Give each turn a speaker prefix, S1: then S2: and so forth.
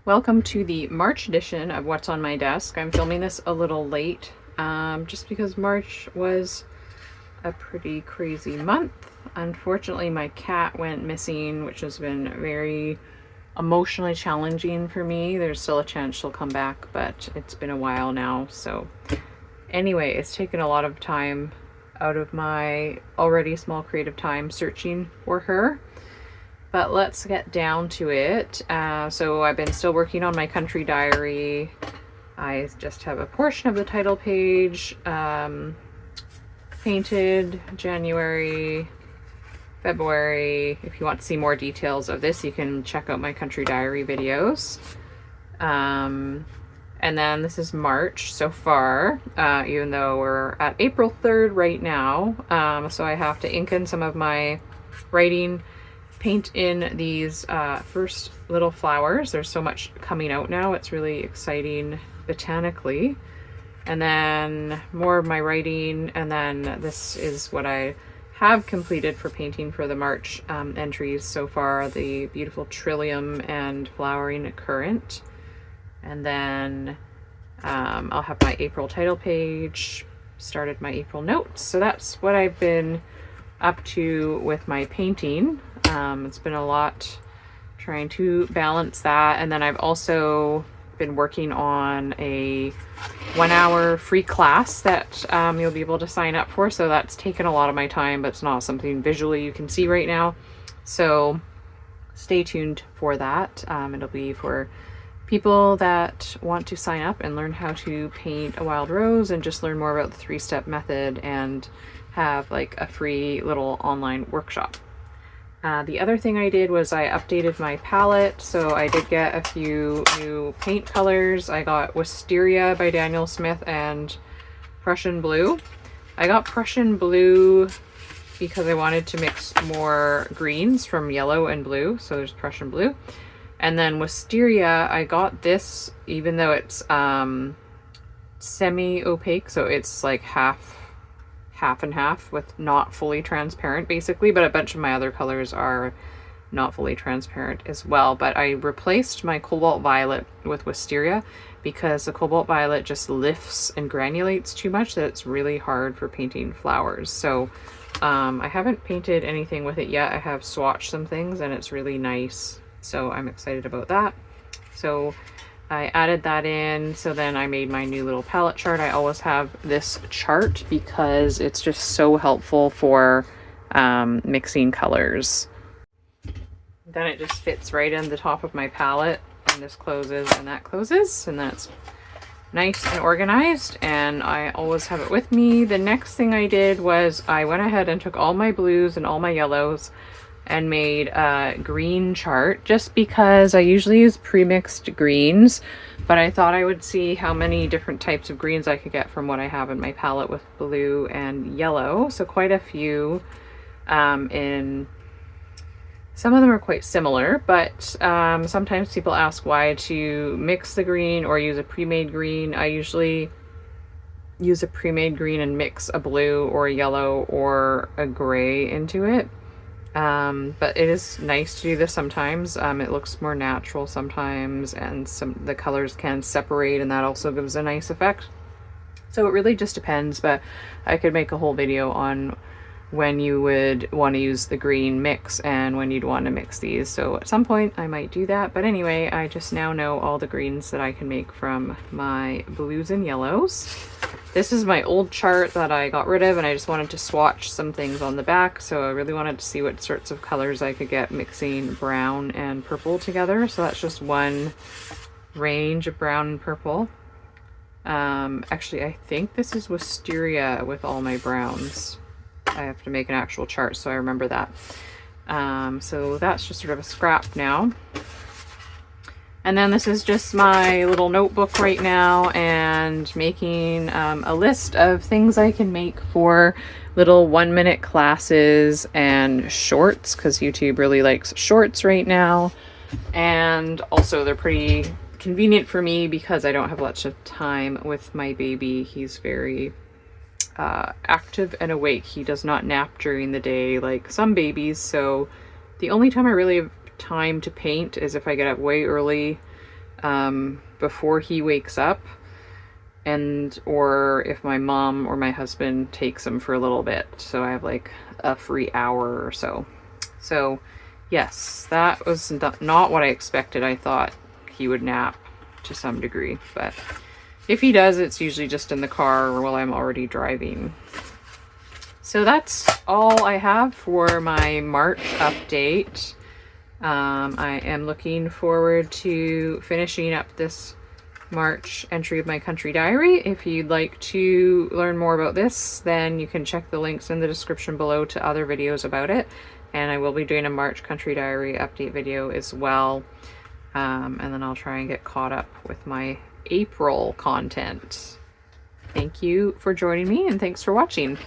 S1: Welcome to the March edition of What's on My Desk. I'm filming this a little late, just because March was a pretty crazy month. Unfortunately, my cat went missing, which has been very emotionally challenging for me. There's still a chance she'll come back, but it's been a while now. So anyway, it's taken a lot of time out of my already small creative time searching for her. But let's get down to it. So I've been still working on my country diary. I just have a portion of the title page painted January, February. If you want to see more details of this, you can check out my country diary videos. And then this is March so far, even though we're at April 3rd right now. So I have to ink in some of my writing, paint in these first little flowers. There's so much coming out now. It's really exciting botanically. And then more of my writing, and then this is what I have completed for painting for the March entries so far, the beautiful trillium and flowering currant. And then I'll have my April title page, started my April notes. So that's what I've been up to with my painting. It's been a lot trying to balance that. And then I've also been working on a 1-hour free class that you'll be able to sign up for. So that's taken a lot of my time, but it's not something visually you can see right now. So stay tuned for that. It'll be for people that want to sign up and learn how to paint a wild rose and just learn more about the 3-step method and have like a free little online workshop. The other thing I did was I updated my palette, so I did get a few new paint colors. I got Wisteria by Daniel Smith and Prussian Blue. I got Prussian Blue because I wanted to mix more greens from yellow and blue, so there's Prussian Blue. And then Wisteria, I got this, even though it's semi-opaque, so it's like half and half with not fully transparent basically, but a bunch of my other colors are not fully transparent as well. But I replaced my cobalt violet with Wisteria because the cobalt violet just lifts and granulates too much that it's really hard for painting flowers. So I haven't painted anything with it yet. I have swatched some things and it's really nice, so I'm excited about that. So I added that in, so then I made my new little palette chart. I always have this chart because it's just so helpful for mixing colors. Then it just fits right in the top of my palette, and this closes and that closes, and that's nice and organized, and I always have it with me. The next thing I did was I went ahead and took all my blues and all my yellows and made a green chart, just because I usually use pre-mixed greens, but I thought I would see how many different types of greens I could get from what I have in my palette with blue and yellow. So quite a few. In some of them are quite similar, but sometimes people ask why to mix the green or use a pre-made green. I usually use a pre-made green and mix a blue or a yellow or a gray into it. But it is nice to do this sometimes. It looks more natural sometimes, and the colors can separate, and that also gives a nice effect. So it really just depends, but I could make a whole video on when you would want to use the green mix and when you'd want to mix these. So at some point I might do that, but anyway, I just now know all the greens that I can make from my blues and yellows. This is my old chart that I got rid of, and I just wanted to swatch some things on the back, so I really wanted to see what sorts of colors I could get mixing brown and purple together. So that's just one range of brown and purple. Actually, I think this is Wisteria with all my browns. I have to make an actual chart so I remember that. So that's just sort of a scrap now. And then this is just my little notebook right now, and making a list of things I can make for little 1-minute classes and shorts, because YouTube really likes shorts right now. And also they're pretty convenient for me because I don't have lots of time with my baby. He's very active and awake. He does not nap during the day like some babies, so the only time I really have time to paint is if I get up way early before he wakes up, and or if my mom or my husband takes him for a little bit. So I have like a free hour or so. So yes, that was not what I expected. I thought he would nap to some degree, but if he does, it's usually just in the car or while I'm already driving. So that's all I have for my March update. I am looking forward to finishing up this March entry of my country diary. If you'd like to learn more about this, then you can check the links in the description below to other videos about it. And I will be doing a March country diary update video as well. And then I'll try and get caught up with my April content. Thank you for joining me, and thanks for watching.